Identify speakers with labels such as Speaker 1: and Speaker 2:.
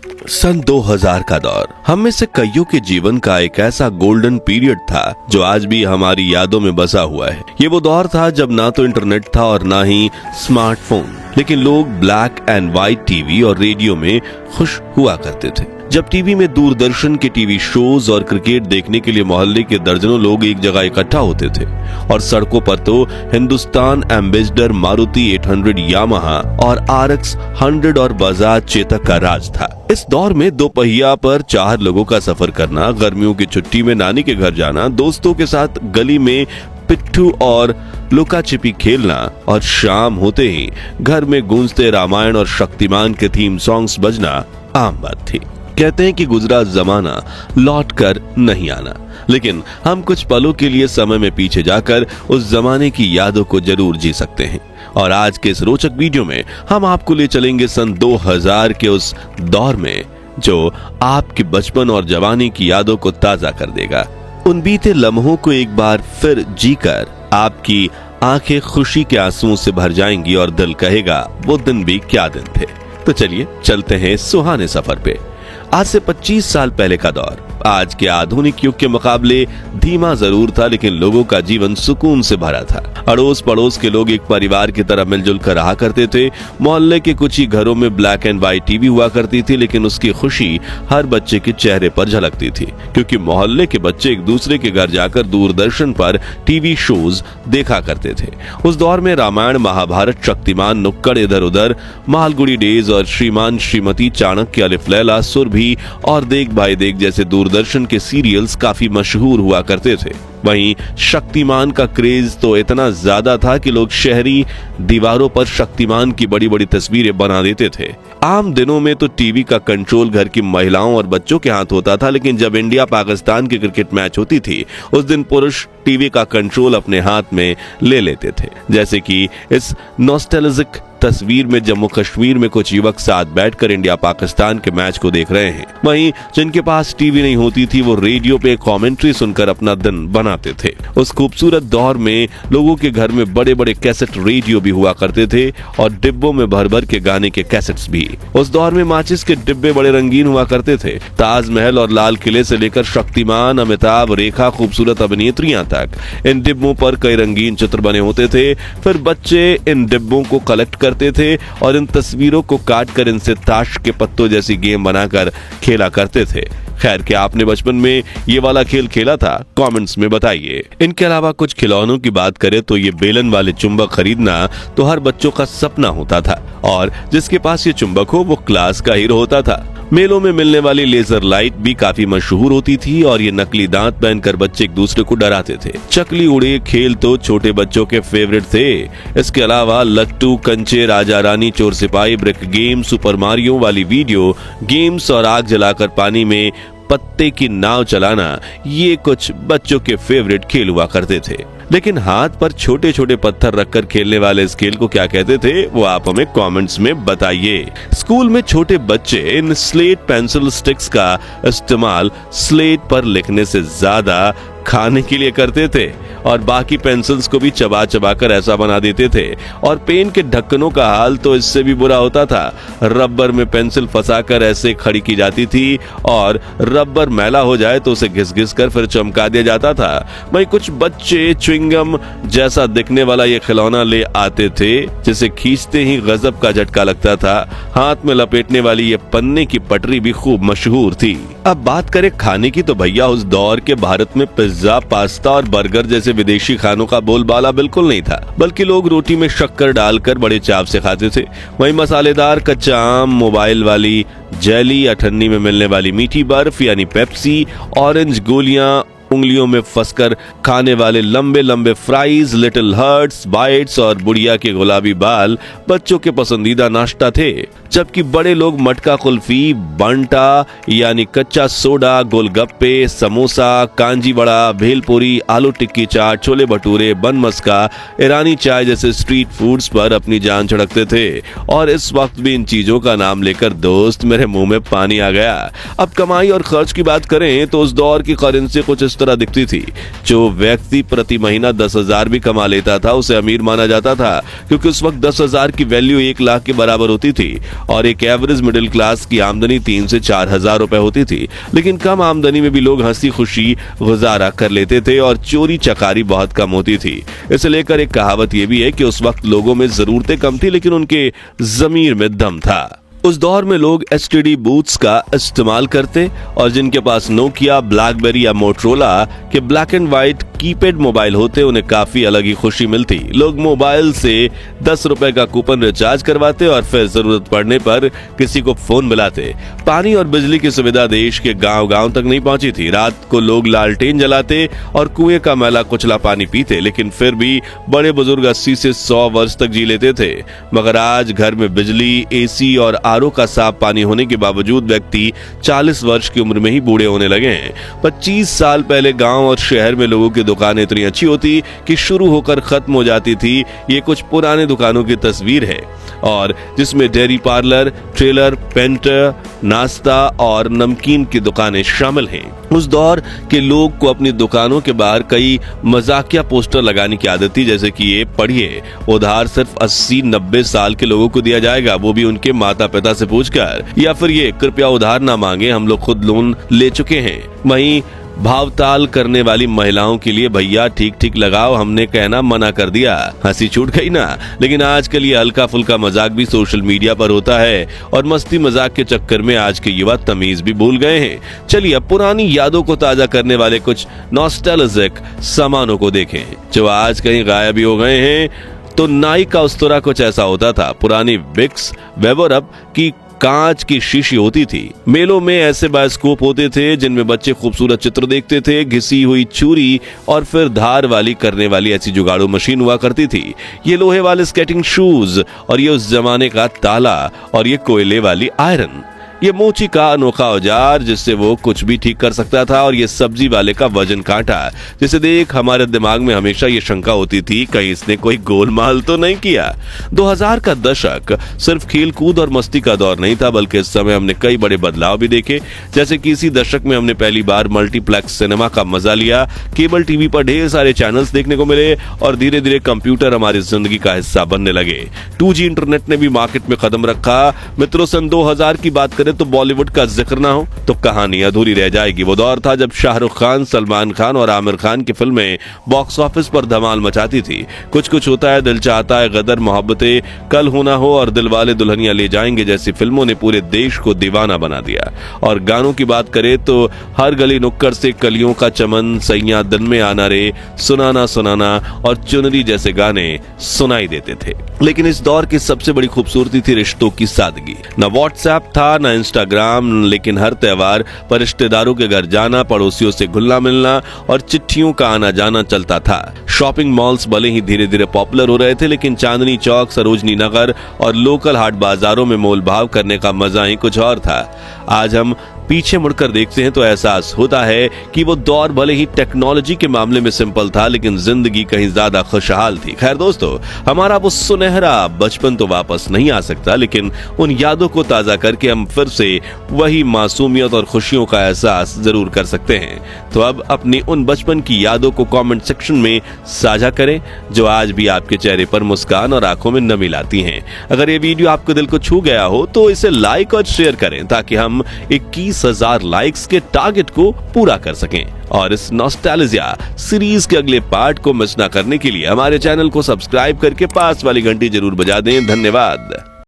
Speaker 1: सन 2000 का दौर हम में से कईयों के जीवन का एक ऐसा गोल्डन पीरियड था जो आज भी हमारी यादों में बसा हुआ है। ये वो दौर था जब ना तो इंटरनेट था और ना ही स्मार्टफोन, लेकिन लोग ब्लैक एंड व्हाइट टीवी और रेडियो में खुश हुआ करते थे। जब टीवी में दूरदर्शन के टीवी शोज और क्रिकेट देखने के लिए मोहल्ले के दर्जनों लोग एक जगह इकट्ठा होते थे और सड़कों पर तो हिंदुस्तान एम्बेसडर, मारुति 800, यामाहा और RX 100 और बजाज चेतक का राज था। इस दौर में दो पहिया पर 4 लोगों का सफर करना, गर्मियों की छुट्टी में नानी के घर जाना, दोस्तों के साथ गली में पिट्ठू और लुका छिपी खेलना और शाम होते ही घर में गूंजते रामायण और शक्तिमान के थीम सॉन्ग्स बजना आम बात थी। कहते हैं कि गुजरा जमाना लौट कर नहीं आना, लेकिन हम कुछ पलों के लिए समय में पीछे जाकर उस जमाने की यादों को जरूर जी सकते हैं। और आज के इस रोचक वीडियो में हम आपको ले चलेंगे सन 2000 के उस दौर में जो आपके बचपन और जवानी की यादों को ताजा कर देगा। उन बीते लम्हों को एक बार फिर जीकर आपकी आंखें खुशी के आंसुओं से भर जाएंगी और दिल कहेगा वो दिन भी क्या दिन थे। तो चलिए चलते हैं सुहाने सफर पे। आज से 25 साल पहले का दौर आज के आधुनिक युग के मुकाबले धीमा जरूर था, लेकिन लोगों का जीवन सुकून से भरा था। अड़ोस पड़ोस के लोग एक परिवार की तरह मिलजुल कर रहा करते थे। मोहल्ले के कुछ ही घरों में ब्लैक एंड व्हाइट टीवी हुआ करती थी, लेकिन उसकी खुशी हर बच्चे के चेहरे पर झलकती थी, क्योंकि मोहल्ले के बच्चे एक दूसरे के घर जाकर दूरदर्शन पर टीवी शोज देखा करते थे। उस दौर में रामायण, महाभारत, शक्तिमान, नुक्कड़ इधर उधर, मालगुड़ी डेज और श्रीमान श्रीमती, चाणक्य, अलिफ लैला, सुरभि और देख भाई देख जैसे दूरदर्शन के सीरियल्स काफी मशहूर हुआ करते थे। वहीं शक्तिमान का क्रेज तो इतना ज्यादा था कि लोग शहरी दीवारों पर शक्तिमान की बड़ी बड़ी तस्वीरें बना देते थे। आम दिनों में तो टीवी का कंट्रोल घर की महिलाओं और बच्चों के हाथ होता था, लेकिन जब इंडिया पाकिस्तान की क्रिकेट मैच होती थी उस दिन पुरुष टीवी का कंट्रोल अपने हाथ में ले लेते थे। जैसे कि इस नॉस्टैल्जिक तस्वीर में जम्मू कश्मीर में कुछ युवक साथ बैठकर इंडिया पाकिस्तान के मैच को देख रहे हैं। वहीं जिनके पास टीवी नहीं होती थी वो रेडियो पे कमेंट्री सुनकर अपना दिन बनाते थे। उस खूबसूरत दौर में लोगों के घर में बड़े बड़े कैसेट रेडियो भी हुआ करते थे और डिब्बों में भर भर के गाने के कैसेट्स भी। उस दौर में माचिस के डिब्बे बड़े रंगीन हुआ करते थे। ताजमहल और लाल किले से लेकर शक्तिमान, अमिताभ, रेखा, खूबसूरत अभिनेत्रियां तक इन डिब्बों पर कई रंगीन चित्र बने होते थे। फिर बच्चे इन डिब्बों को कलेक्ट करते थे और इन तस्वीरों को काटकर इनसे ताश के पत्तों जैसी गेम बनाकर खेला करते थे। खैर, क्या आपने बचपन में ये वाला खेल खेला था? कमेंट्स में बताइए। इनके अलावा कुछ खिलौनों की बात करें तो ये बेलन वाले चुंबक खरीदना तो हर बच्चों का सपना होता था और जिसके पास ये चुंबक हो वो क्लास का हीरो होता था। मेलों में मिलने वाली लेजर लाइट भी काफी मशहूर होती थी और ये नकली दांत पहनकर बच्चे एक दूसरे को डराते थे। चकली उड़े खेल तो छोटे बच्चों के फेवरेट थे। इसके अलावा लट्टू, कंचे, राजा रानी, चोर सिपाही, ब्रिक गेम, सुपर मारियो वाली वीडियो गेम्स और आग जलाकर पानी में पत्ते की नाव चलाना, ये कुछ बच्चों के फेवरेट खेल हुआ करते थे। लेकिन हाथ पर छोटे छोटे पत्थर रखकर खेलने वाले इस खेल को क्या कहते थे वो आप हमें कमेंट्स में बताइए। स्कूल में छोटे बच्चे इन स्लेट पेंसिल स्टिक्स का इस्तेमाल स्लेट पर लिखने से ज्यादा खाने के लिए करते थे और बाकी पेंसिल्स को भी चबा चबा कर ऐसा बना देते थे। और पेन के ढक्कनों का हाल तो इससे भी बुरा होता था। रबर में पेंसिल फंसाकर ऐसे खड़ी की जाती थी और रबर मैला हो जाए तो उसे घिस घिस कर फिर चमका दिया जाता था। वहीं कुछ बच्चे च्युइंगम जैसा दिखने वाला ये खिलौना ले आते थे जिसे खींचते ही गजब का झटका लगता था। हाथ में लपेटने वाली ये पन्ने की पटरी भी खूब मशहूर थी। अब बात करें खाने की तो भैया उस दौर के भारत में पिज्जा, पास्ता और बर्गर जैसे विदेशी खानों का बोलबाला बिल्कुल नहीं था, बल्कि लोग रोटी में शक्कर डालकर बड़े चाव से खाते थे। वहीं मसालेदार कच्चा आम, मोबाइल वाली जेली, अठन्नी में मिलने वाली मीठी बर्फ यानी पेप्सी, ऑरेंज गोलियां, उंगलियों में फंसकर खाने वाले लंबे लंबे फ्राइज, लिटिल हर्ट्स, बाइट्स और बुढ़िया के गुलाबी बाल बच्चों के पसंदीदा नाश्ता थे। जबकि बड़े लोग मटका कुल्फी, बंटा यानी कच्चा सोडा, गोलगप्पे, समोसा, कांजी बड़ा, भेलपुरी, आलू टिक्की चाट, छोले भटूरे, बन मस्का, ईरानी चाय जैसे स्ट्रीट फूड्स पर अपनी जान छिड़कते थे। और इस वक्त भी इन चीजों का नाम लेकर दोस्त मेरे मुंह में पानी आ गया। अब कमाई और खर्च की बात करें तो उस दौर की करेंसी कुछ इस तरह दिखती थी। जो व्यक्ति प्रति महीना 10,000 भी कमा लेता था उसे अमीर माना जाता था, क्योंकि उस वक्त 10,000 की वैल्यू 1 लाख के बराबर होती थी। और एक एवरेज मिडिल क्लास की आमदनी 3 से 4 हजार रुपए होती थी। लेकिन कम आमदनी में भी लोग हंसी खुशी गुजारा कर लेते थे और चोरी चकारी बहुत कम होती थी। इसे लेकर एक कहावत यह भी है कि उस वक्त लोगों में जरूरतें कम थी लेकिन उनके जमीर में दम था। उस दौर में लोग एसटीडी बूथ्स का इस्तेमाल करते और जिनके पास नोकिया, ब्लैकबेरी या मोटरोला के black and white keypad mobile होते उन्हें काफी अलग ही खुशी मिलती। लोग मोबाइल से 10 रुपए का कूपन रिचार्ज करवाते और फिर जरूरत पड़ने पर किसी को फोन मिलाते। पानी और बिजली की सुविधा देश के गांव-गांव तक नहीं पहुंची थी। रात को लोग लालटेन जलाते और कुएं का मैला कुचला पानी पीते, लेकिन फिर भी बड़े बुजुर्ग 80 से 100 वर्ष तक जी लेते थे। मगर आज घर में बिजली, एसी और आरओ का साफ पानी होने के बावजूद व्यक्ति 40 वर्ष की उम्र में ही बूढ़े होने लगे हैं। 25 साल पहले गांव और शहर में लोगों की दुकानें इतनी अच्छी होती कि शुरू होकर खत्म हो जाती थी। ये कुछ पुराने दुकानों की तस्वीर है और जिसमें डेयरी पार्लर, ट्रेलर, पेंटर, नाश्ता और नमकीन की दुकानें शामिल हैं। उस दौर के लोग को अपनी दुकानों के बाहर कई मजाकिया पोस्टर लगाने की आदत थी, जैसे कि ये पढ़िए, उधार सिर्फ 80-90 साल के लोगों को दिया जाएगा, वो भी उनके माता पिता से पूछकर, या फिर ये कृपया उधार ना मांगे, हम लोग खुद लोन ले चुके हैं। वहीं भावताल करने वाली महिलाओं के लिए, भैया ठीक ठीक लगाओ, हमने कहना मना कर दिया, हंसी छूट गई ना। लेकिन आजकल ये हल्का फुल्का मजाक भी सोशल मीडिया पर होता है और मस्ती मजाक के चक्कर में आज के युवा तमीज भी भूल गए हैं। चलिए अब पुरानी यादों को ताजा करने वाले कुछ नॉस्टैल्जिक सामानों को देखें जो आज कहीं गायब ही हो गए हैं। तो नाई का उस्तरा कुछ ऐसा होता था। पुरानी विक्स, वेबरअप की कांच की शीशी होती थी। मेलों में ऐसे बायोस्कोप होते थे जिनमें बच्चे खूबसूरत चित्र देखते थे। घिसी हुई चूरी और फिर धार वाली करने वाली ऐसी जुगाड़ू मशीन हुआ करती थी। ये लोहे वाले स्केटिंग शूज और ये उस जमाने का ताला और ये कोयले वाली आयरन। ये मोची का अनोखा औजार जिससे वो कुछ भी ठीक कर सकता था और ये सब्जी वाले का वजन कांटा जिसे देख हमारे दिमाग में हमेशा ये शंका होती थी कहीं इसने कोई गोलमाल तो नहीं किया। 2000 का दशक सिर्फ खेल कूद और मस्ती का दौर नहीं था, बल्कि इस समय हमने कई बड़े बदलाव भी देखे। जैसे कि इसी दशक में हमने पहली बार मल्टीप्लेक्स सिनेमा का मजा लिया। केबल टीवी पर ढेर सारे चैनल्स देखने को मिले और धीरे धीरे कंप्यूटर हमारी जिंदगी का हिस्सा बनने लगे। 2G इंटरनेट ने भी मार्केट में कदम रखा। मित्रों, सन 2000 की बात करें तो बॉलीवुड का जिक्र ना हो तो कहानी अधूरी रह जाएगी। वो दौर था जब शाहरुख खान, सलमान खान और आमिर खान की फिल्में बॉक्स ऑफिस पर धमाल मचाती थी। कुछ कुछ होता है, दिल चाहता है, गदर, मोहब्बतें, कल हो ना हो और दिलवाले दुल्हनिया ले जाएंगे जैसी फिल्मों ने पूरे देश को दीवाना बना दिया। और गानों की बात करें तो हर गली नुक्कड़ से कलियों का चमन, सैया दिन में आना रे, सुनाना सुनाना और चुनरी जैसे गाने सुनाई देते थे। लेकिन इस दौर की सबसे बड़ी खूबसूरती थी रिश्तों की सादगी। न व्हाट्सएप था, न इंस्टाग्राम, लेकिन हर त्योहार पर रिश्तेदारों के घर जाना, पड़ोसियों से घुलना मिलना और चिट्ठियों का आना जाना चलता था। शॉपिंग मॉल्स भले ही धीरे धीरे पॉपुलर हो रहे थे, लेकिन चांदनी चौक, सरोजनी नगर और लोकल हाट बाजारों में मोल भाव करने का मजा ही कुछ और था। आज हम पीछे मुड़कर देखते हैं तो एहसास होता है कि वो दौर भले ही टेक्नोलॉजी के मामले में सिंपल था, लेकिन जिंदगी कहीं ज्यादा खुशहाल थी। खैर दोस्तों, हमारा वो सुनहरा बचपन तो वापस नहीं आ सकता, लेकिन उन यादों को ताजा करके हम फिर से वही मासूमियत और खुशियों का एहसास जरूर कर सकते हैं। तो अब अपनी उन बचपन की यादों को कमेंट सेक्शन में साझा करें जो आज भी आपके चेहरे पर मुस्कान और आंखों में नमी लाती हैं। अगर ये वीडियो आपके दिल को छू गया हो तो इसे लाइक और शेयर करें ताकि हम 21,000 लाइक्स के टारगेट को पूरा कर सकें। और इस नॉस्टैल्जिया सीरीज के अगले पार्ट को मिस ना करने के लिए हमारे चैनल को सब्सक्राइब करके पास वाली घंटी जरूर बजा दें। धन्यवाद।